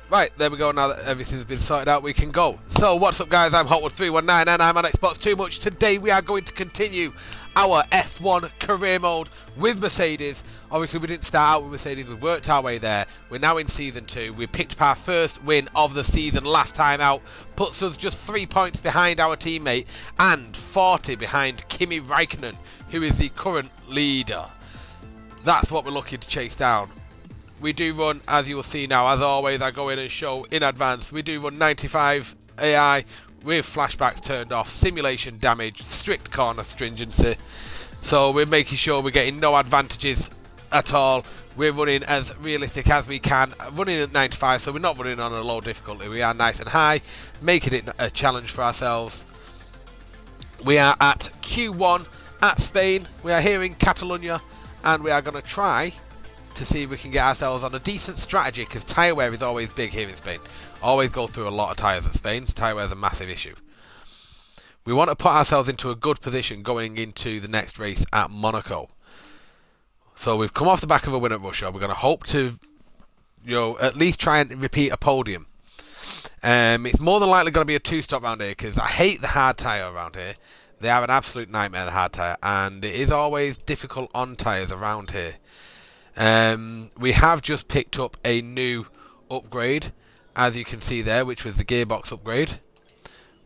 Right, there we go. Now that everything's been sorted out, we can go. So, what's up, guys? I'm Hotwood319 and I'm on Xbox Too Much. Today, we are going to continue our F1 career mode with Mercedes. Obviously, we didn't start out with Mercedes. We worked our way there. We're now in Season 2. We picked up our first win of the season last time out. Puts us just 3 points behind our teammate and 40 behind Kimi Räikkönen, who is the current leader. That's what we're looking to chase down. We do run, as you will see now, as always, I go in and show in advance, we do run 95 AI with flashbacks turned off, simulation damage, strict corner stringency. So we're making sure we're getting no advantages at all. We're running as realistic as we can, running at 95, so we're not running on a low difficulty. We are nice and high, making it a challenge for ourselves. We are at Q1 at Spain. We are here in Catalonia, and we are going to try to see if we can get ourselves on a decent strategy, because tyre wear is always big here in Spain. Always go through a lot of tyres at Spain. Tyre wear is a massive issue. We want to put ourselves into a good position going into the next race at Monaco. So we've come off the back of a win at Russia. We're going to hope to, at least try and repeat a podium. It's more than likely going to be a two-stop round here, because I hate the hard tyre around here. They are an absolute nightmare, the hard tyre, and it is always difficult on tyres around here. We have just picked up a new upgrade, as you can see there, which was the gearbox upgrade.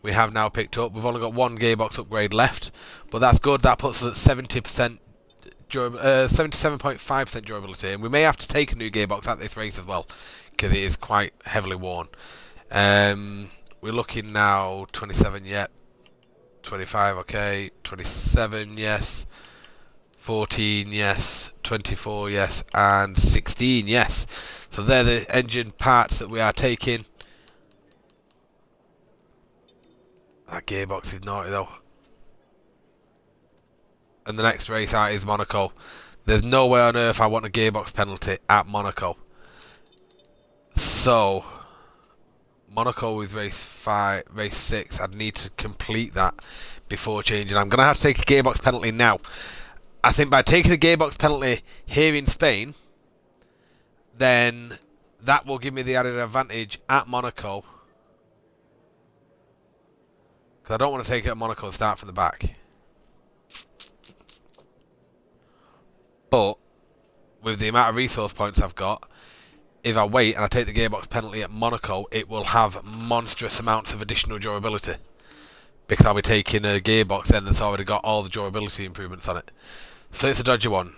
We have now picked up. We've only got one gearbox upgrade left, but that's good. That puts us at 70%, 77.5% durability, and we may have to take a new gearbox at this race as well, because it is quite heavily worn. We're looking now 27 yet, 25 okay, 27 yes. 14 yes, 24 yes, and 16 yes. So they're the engine parts that we are taking. That gearbox is naughty though. And the next race out is Monaco. There's no way on earth I want a gearbox penalty at Monaco. So Monaco is race 6. I'd need to complete that before changing. I'm going to have to take a gearbox penalty now. I think by taking a gearbox penalty here in Spain, then that will give me the added advantage at Monaco. Because I don't want to take it at Monaco and start from the back. But with the amount of resource points I've got, if I wait and I take the gearbox penalty at Monaco, it will have monstrous amounts of additional durability. Because I'll be taking a gearbox then that's already got all the durability improvements on it. So it's a dodgy one.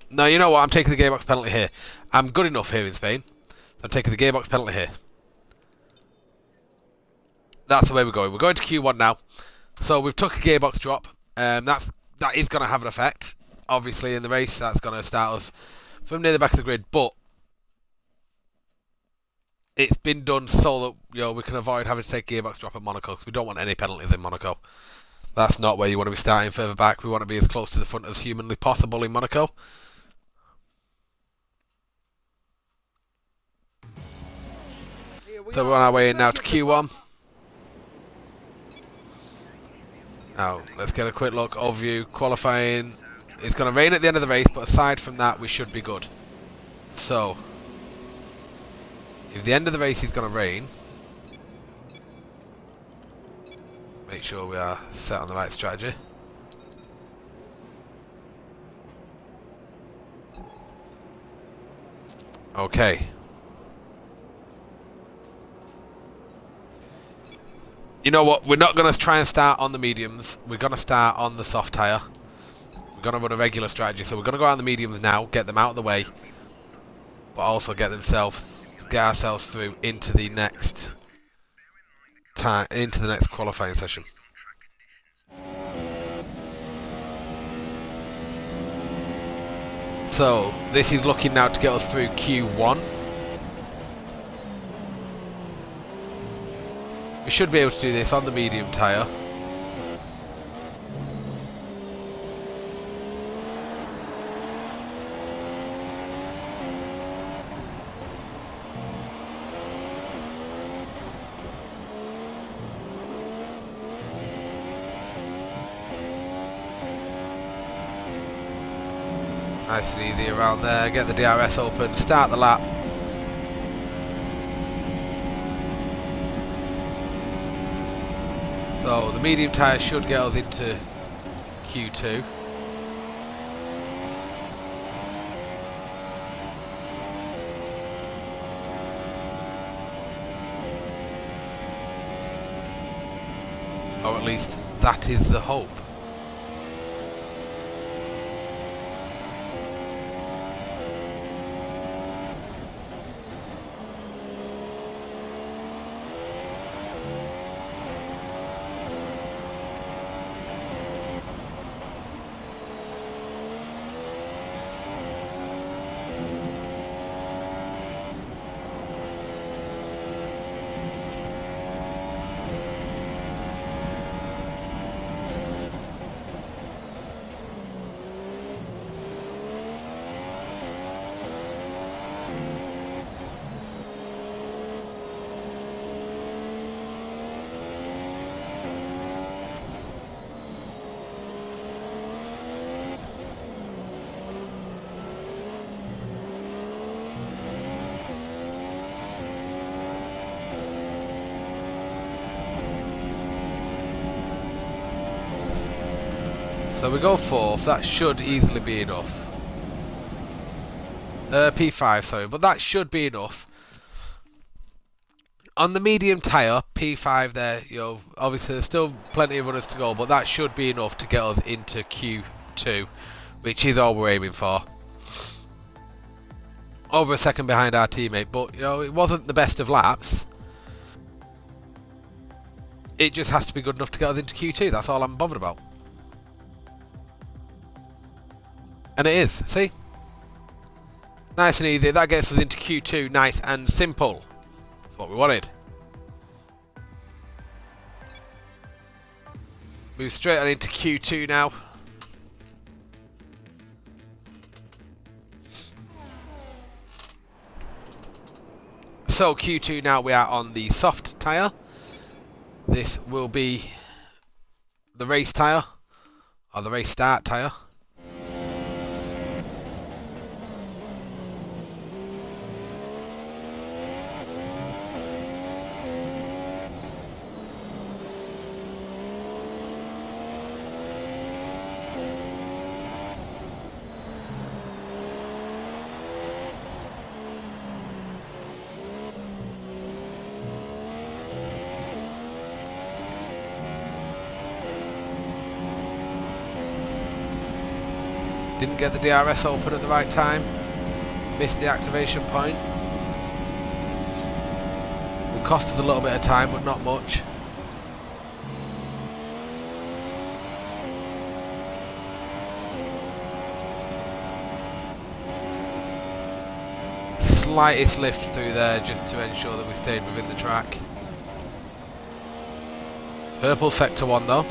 No, you know what? I'm taking the gearbox penalty here. I'm good enough here in Spain. So I'm taking the gearbox penalty here. That's the way we're going. We're going to Q1 now. So we've took a gearbox drop. That is going to have an effect. Obviously in the race, that's going to start us from near the back of the grid. But it's been done so that we can avoid having to take a gearbox drop at Monaco, because we don't want any penalties in Monaco. That's not where you want to be starting further back. We want to be as close to the front as humanly possible in Monaco. So we're on our way in now to Q1. Now, let's get a quick look overview. Qualifying. It's going to rain at the end of the race, but aside from that, we should be good. So, if the end of the race is going to rain, make sure we are set on the right strategy. Okay. You know what? We're not going to try and start on the mediums. We're going to start on the soft tyre. We're going to run a regular strategy. So we're going to go on the mediums now, get them out of the way, but also get ourselves through into the next qualifying session. So this is looking now to get us through Q1. We should be able to do this on the medium tyre. Nice and easy around there, get the DRS open, start the lap. So the medium tyre should get us into Q2. Or at least that is the hope. So we go 4th, that should easily be enough. P5, sorry, but that should be enough. On the medium tyre, P5 there, you know, obviously there's still plenty of runners to go, but that should be enough to get us into Q2, which is all we're aiming for. Over a second behind our teammate, but you know, it wasn't the best of laps. It just has to be good enough to get us into Q2, that's all I'm bothered about. And it is, see? Nice and easy, that gets us into Q2, nice and simple. That's what we wanted. Move straight on into Q2 now. So Q2 now we are on the soft tyre. This will be the race tyre, or the race start tyre. Didn't get the DRS open at the right time. Missed the activation point. It cost us a little bit of time, but not much. Slightest lift through there just to ensure that we stayed within the track. Purple sector 1 though.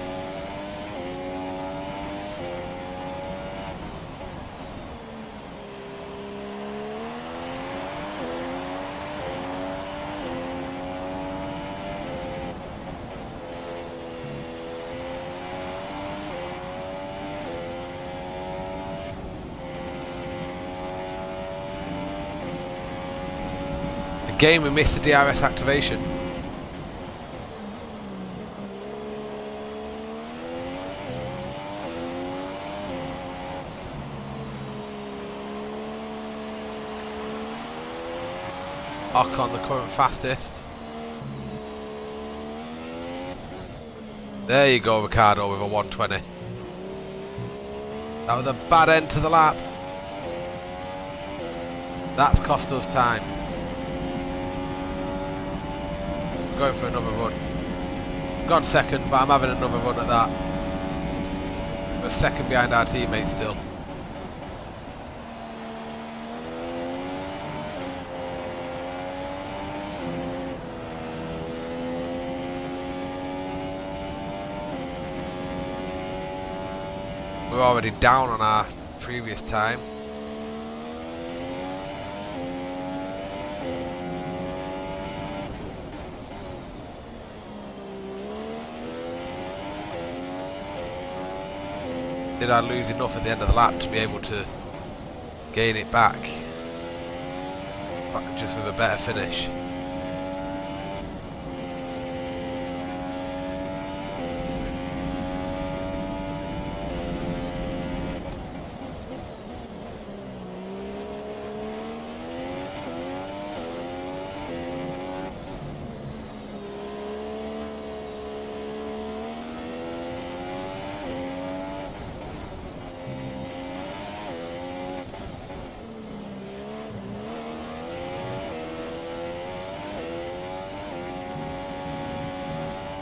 Again, we missed the DRS activation. Ocon, the current fastest. There you go, Ricardo, with a 120. That was a bad end to the lap. That's cost us time. Going for another run. Gone second, but I'm having another run at that. We're second behind our teammate still. We're already down on our previous time. Did I lose enough at the end of the lap to be able to gain it back? Just with a better finish.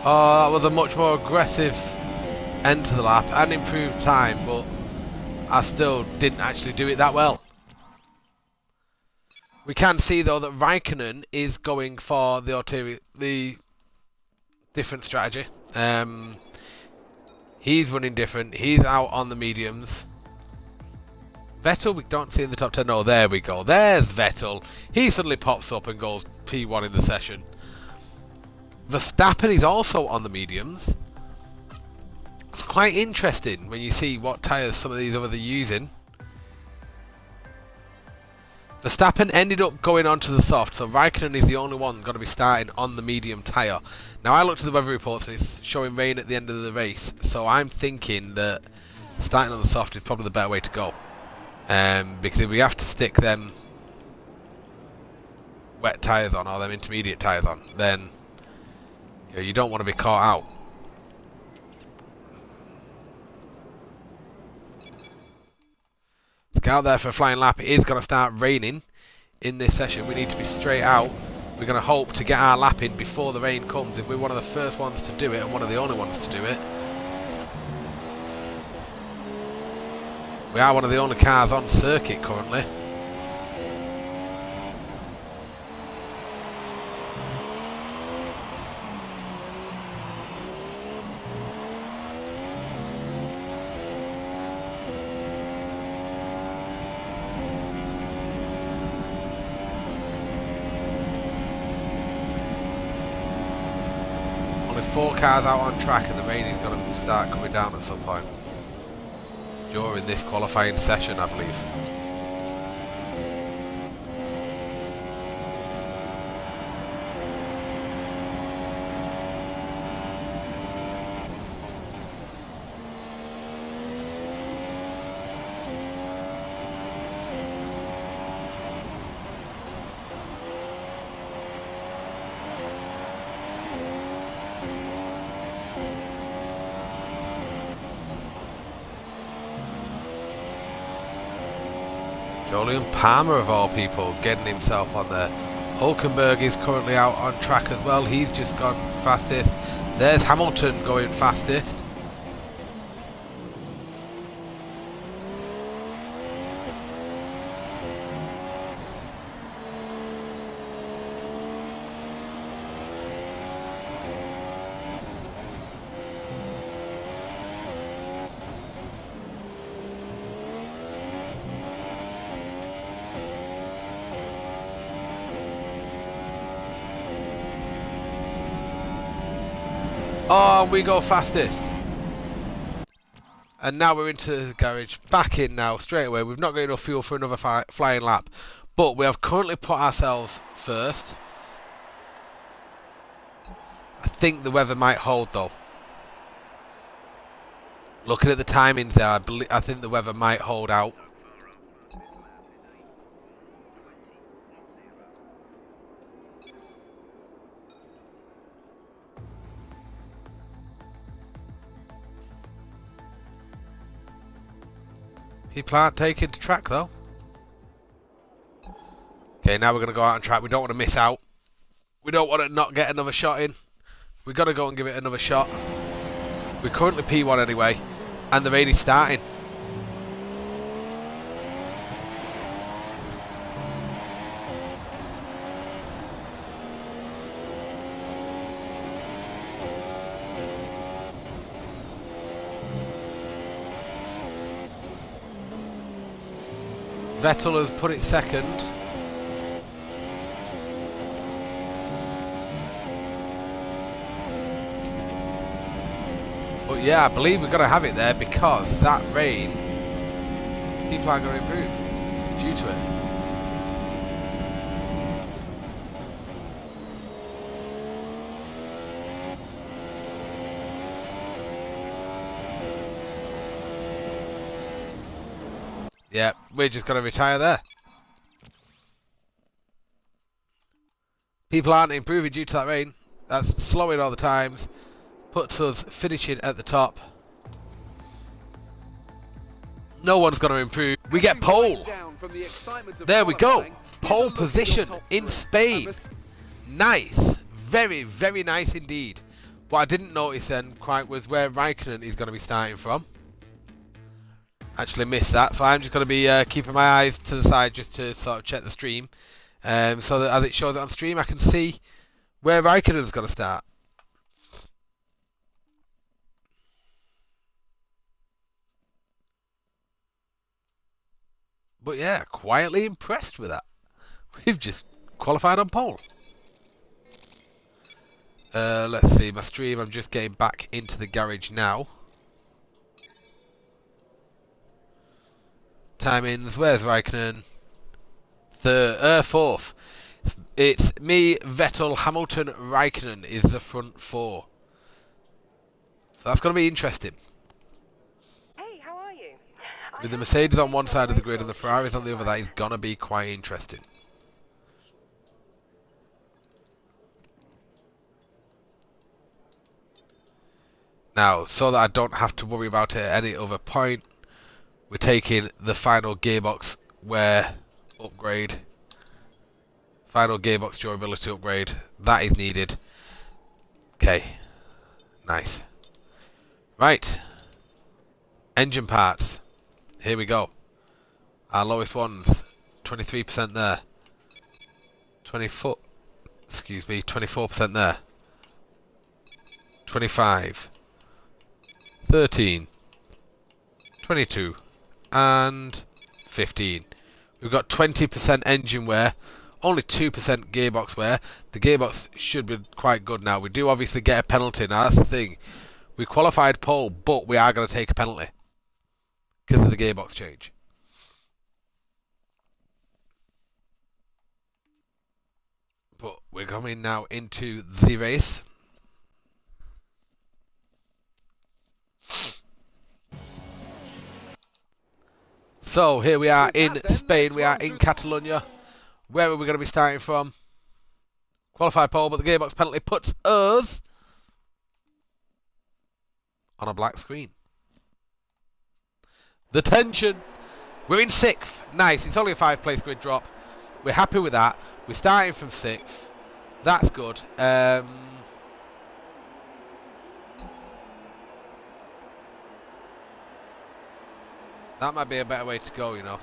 Oh, that was a much more aggressive end to the lap and improved time, but I still didn't actually do it that well. We can see though that Raikkonen is going for the different strategy. He's running different. He's out on the mediums. Vettel we don't see in the top 10. No, there we go. There's Vettel. He suddenly pops up and goes P1 in the session. Verstappen is also on the mediums. It's quite interesting when you see what tyres some of these others are using. Verstappen ended up going onto the soft, so Raikkonen is the only one going to be starting on the medium tyre. Now I looked at the weather reports and it's showing rain at the end of the race, so I'm thinking that starting on the soft is probably the better way to go. Because if we have to stick them wet tyres on or them intermediate tyres on, then you don't want to be caught out. Let's get out there for a flying lap. It is going to start raining in this session. We need to be straight out. We're going to hope to get our lap in before the rain comes. If we're one of the first ones to do it and one of the only ones to do it. We are one of the only cars on circuit currently. Only 4 cars out on track and the rain is going to start coming down at some point. During this qualifying session, I believe. Jolyon Palmer of all people getting himself on there. Hulkenberg is currently out on track as well. He's just gone fastest. There's Hamilton going fastest. Oh, we go fastest. And now we're into the garage. Back in now, straight away. We've not got enough fuel for another flying lap. But we have currently put ourselves first. I think the weather might hold though. Looking at the timings there, I think the weather might hold out. People aren't taking to track though. Okay, now we're going to go out on track. We don't want to miss out. We don't want to not get another shot in. We've got to go and give it another shot. We're currently P1 anyway. And the rain is starting. Vettel has put it second. But yeah, I believe we're going to have it there because that rain, people aren't going to improve due to it. Yeah, we're just going to retire there. People aren't improving due to that rain. That's slowing all the times. Puts us finishing at the top. No one's going to improve. We get pole. There we go. Pole position in Spain. Nice. Very, very nice indeed. What I didn't notice then quite was where Raikkonen is going to be starting from. Actually missed that, so I'm just going to be keeping my eyes to the side just to sort of check the stream. So that as it shows it on stream, I can see where Raikkonen's going to start. But yeah, quietly impressed with that. We've just qualified on pole. Let's see, my stream, I'm just getting back into the garage now. Timings, where's Raikkonen? Fourth. It's me, Vettel, Hamilton, Raikkonen is the front four. So that's going to be interesting. Hey, how are you? With the Mercedes on one side of the grid and the Ferraris on the other, that is going to be quite interesting. Now, so that I don't have to worry about it at any other point, we're taking the final gearbox wear upgrade. Final gearbox durability upgrade. That is needed. Okay. Nice. Right. Engine parts. Here we go. Our lowest ones. 23% there. 24% there. 25. 13. 22. And 15. We've got 20% engine wear. Only 2% gearbox wear. The gearbox should be quite good now. We do obviously get a penalty. Now that's the thing. We qualified pole, but we are going to take a penalty because of the gearbox change. But we're coming now into the race. So here we are in Spain. We are in Catalonia. Where are we going to be starting from? Qualified pole, but the gearbox penalty puts us on a black screen. The tension. We're in 6th. Nice. It's only a 5-place grid drop. We're happy with that. We're starting from 6th. That's good. That might be a better way to go, you know.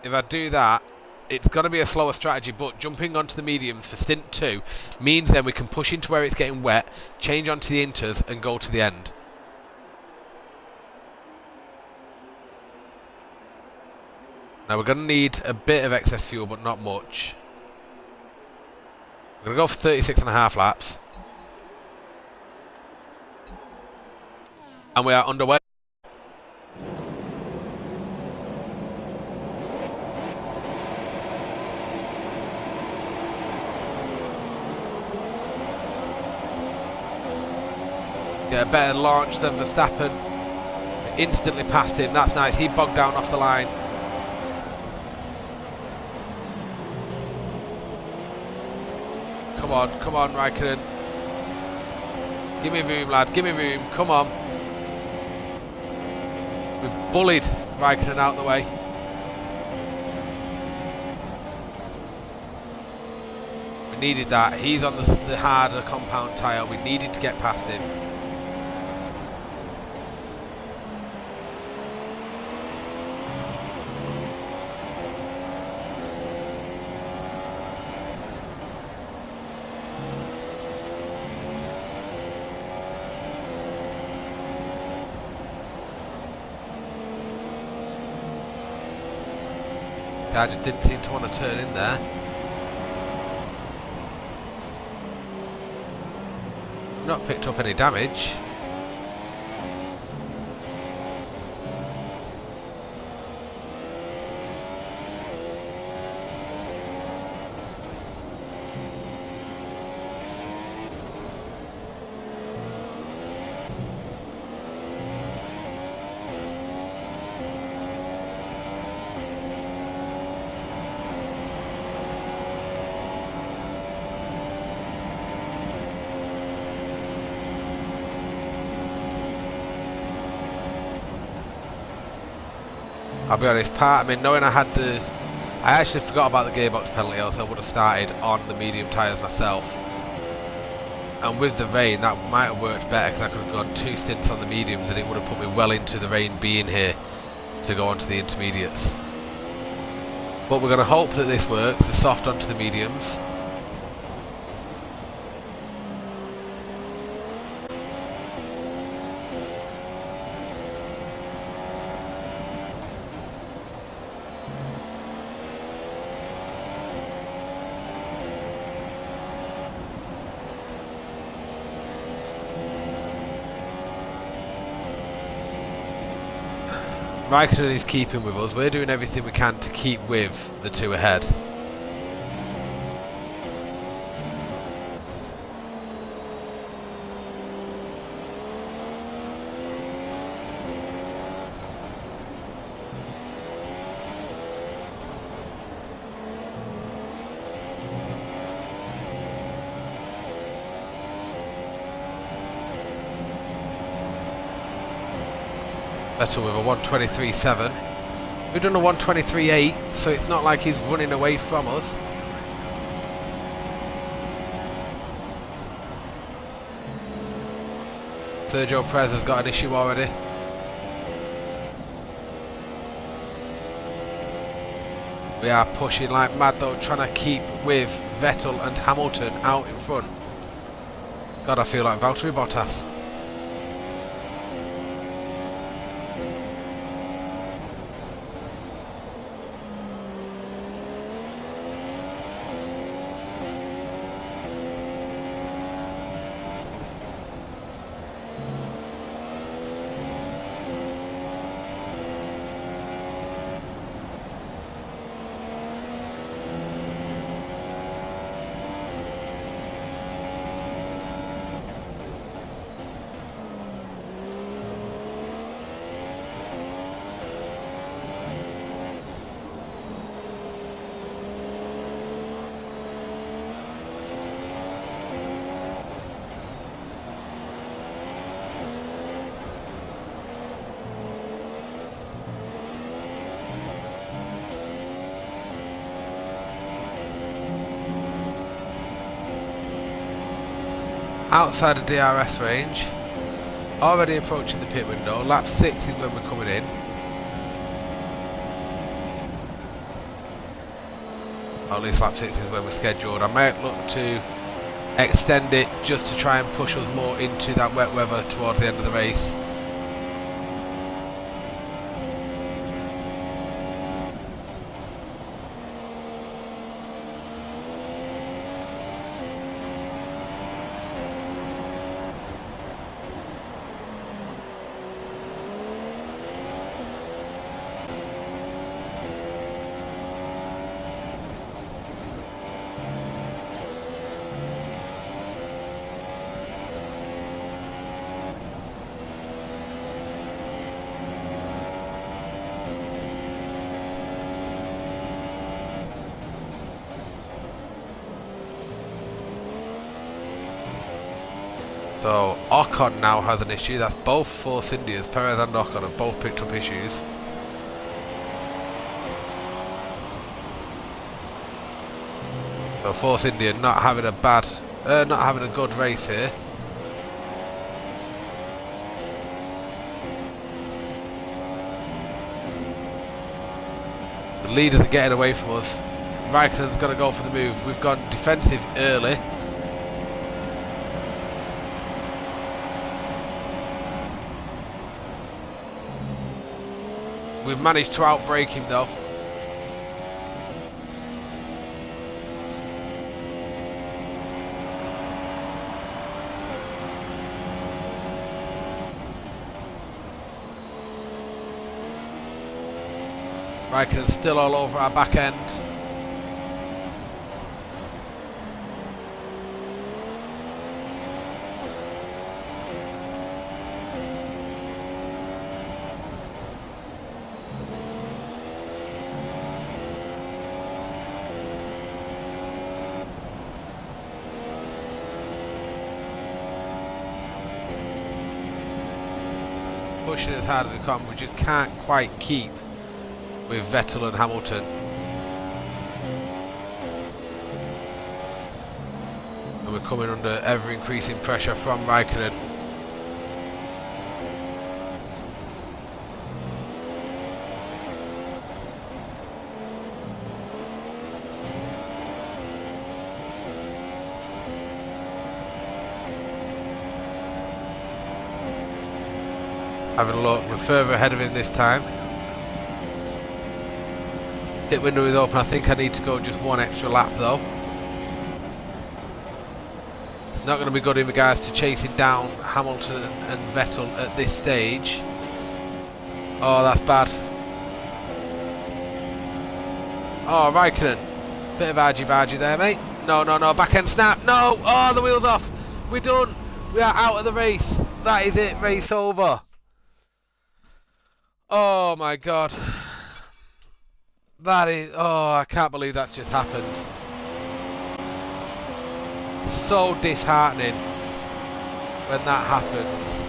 If I do that, it's going to be a slower strategy, but jumping onto the mediums for stint 2 means then we can push into where it's getting wet, change onto the inters and go to the end. Now we're going to need a bit of excess fuel, but not much. We're going to go for 36.5 laps. And we are underway. Get a better launch than Verstappen. Instantly passed him. That's nice. He bogged down off the line. Come on, Raikkonen. Give me room, lad. Give me room. Come on. We've bullied Raikkonen out of the way. We needed that. He's on the harder compound tyre. We needed to get past him. I just didn't seem to want to turn in there. Not picked up any damage. I'll be honest, part of me, knowing I had the I actually forgot about the gearbox penalty, else I would have started on the medium tyres myself. And with the rain, that might have worked better because I could have gone 2 stints on the mediums and it would have put me well into the rain being here to go on to the intermediates. But we're going to hope that this works, the soft onto the mediums. Raikkonen is keeping with us. We're doing everything we can to keep with the 2 ahead. Vettel with a 1:23.7. We've done a 1:23.8, so it's not like he's running away from us. Sergio Perez has got an issue already. We are pushing like mad though, trying to keep with Vettel and Hamilton out in front. God, I feel like Valtteri Bottas. Outside of DRS range, already approaching the pit window. Lap 6 is when we're coming in. Or at least lap 6 is when we're scheduled. I might look to extend it just to try and push us more into that wet weather towards the end of the race. So Ocon now has an issue. That's both Force Indias. Perez and Ocon have both picked up issues. So Force India not having a good race here. The leaders are getting away from us. Raikkonen's got to go for the move. We've gone defensive early. We've managed to outbrake him though. Raikkonen's still all over our back end. Pushing as hard as we can, we just can't quite keep with Vettel and Hamilton. And we're coming under ever increasing pressure from Raikkonen. Having a look, we're further ahead of him this time. Pit window is open. I think I need to go just one extra lap though. It's not going to be good in regards to chasing down Hamilton and Vettel at this stage. Oh, that's bad. Oh, Raikkonen. Bit of argy-bargy there, mate. No, back end snap. No! Oh, the wheel's off. We're done. We are out of the race. That is it. Race over. Oh my god. That is... Oh, I can't believe that's just happened. So disheartening when that happens.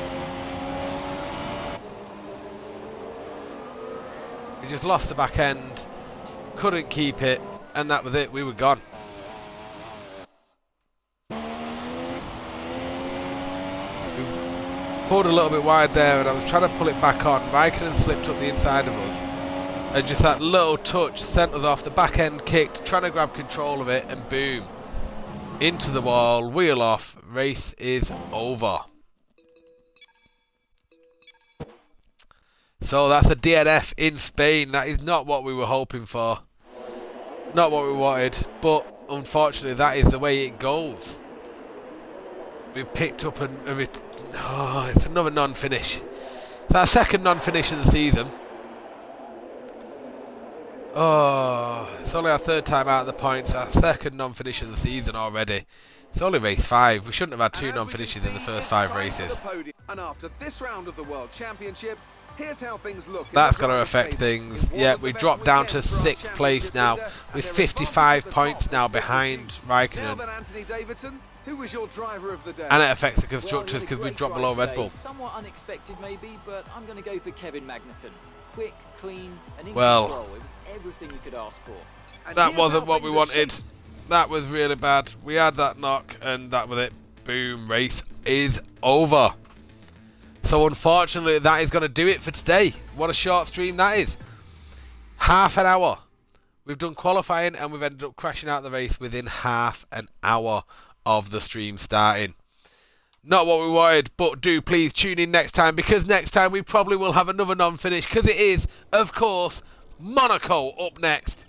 We just lost the back end, couldn't keep it, and that was it. We were gone. Pulled a little bit wide there and I was trying to pull it back on. Raikkonen slipped up the inside of us and just that little touch sent us off. The back end kicked, trying to grab control of it, and boom, into the wall, wheel off, race is over. So that's a DNF in Spain. That is not what we were hoping for, not what we wanted, but unfortunately that is the way it goes. We've picked up it's another non-finish. It's our second non-finish of the season. Oh, it's only our third time out of the points. Our second non-finish of the season already. It's only race 5. We shouldn't have had 2 non-finishes in the first 5 races. And after this round of the World Championship, here's how things look. That's going to affect things. Yeah, we dropped down to 6th place now. With 55 points now behind Raikkonen. Who was your driver of the day? And it affects the constructors because we dropped below Red Bull. Somewhat unexpected maybe, but I'm going to go for Kevin Magnussen. Quick, clean, and in well, control. It was everything you could ask for. That wasn't what we wanted. That was really bad. We had that knock and that was it. Boom, race is over. So unfortunately that is going to do it for today. What a short stream that is. Half an hour. We've done qualifying and we've ended up crashing out the race within half an hour of the stream starting. Not what we wanted, but do please tune in next time, because next time we probably will have another non-finish, because it is, of course, Monaco up next.